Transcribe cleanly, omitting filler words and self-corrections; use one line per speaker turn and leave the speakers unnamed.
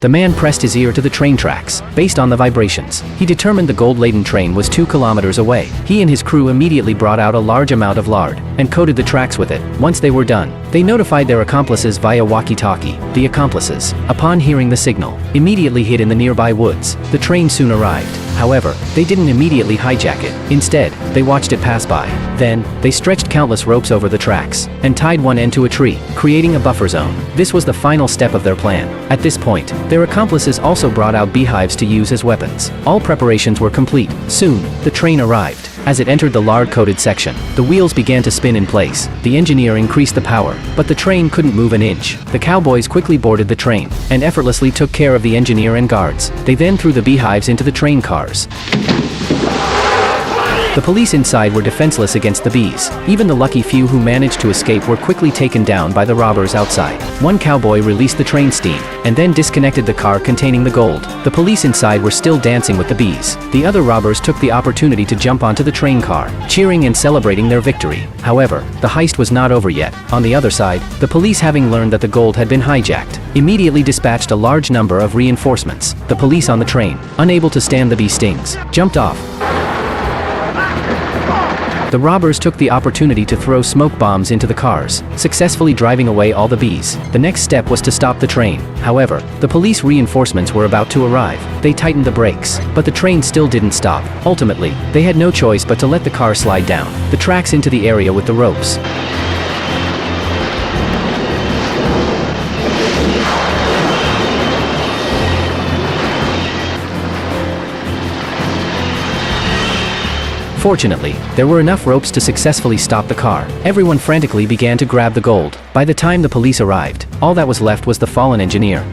The man pressed his ear to the train tracks. Based on the vibrations, he determined the gold-laden train was 2 kilometers away. He and his crew immediately brought out a large amount of lard and coated the tracks with it. Once they were done, they notified their accomplices via walkie-talkie. The accomplices, upon hearing the signal, immediately hid in the nearby woods. The train soon arrived. However, they didn't immediately hijack it. Instead, they watched it pass by. Then, they stretched countless ropes over the tracks and tied one end to a tree, creating a buffer zone. This was the final step of their plan. At this point, their accomplices also brought out beehives to use as weapons. All preparations were complete. Soon, the train arrived. As it entered the lard-coated section, the wheels began to spin in place. The engineer increased the power, but the train couldn't move an inch. The cowboys quickly boarded the train and effortlessly took care of the engineer and guards. They then threw the beehives into the train cars. The police inside were defenseless against the bees. Even the lucky few who managed to escape were quickly taken down by the robbers outside. One cowboy released the train steam and then disconnected the car containing the gold. The police inside were still dancing with the bees. The other robbers took the opportunity to jump onto the train car, cheering and celebrating their victory. However, the heist was not over yet. On the other side, the police, having learned that the gold had been hijacked, immediately dispatched a large number of reinforcements. The police on the train, unable to stand the bee stings, jumped off. The robbers took the opportunity to throw smoke bombs into the cars, successfully driving away all the bees. The next step was to stop the train. However, the police reinforcements were about to arrive. They tightened the brakes, but the train still didn't stop. Ultimately, they had no choice but to let the car slide down the tracks into the area with the ropes. Fortunately, there were enough ropes to successfully stop the car. Everyone frantically began to grab the gold. By the time the police arrived, all that was left was the fallen engineer.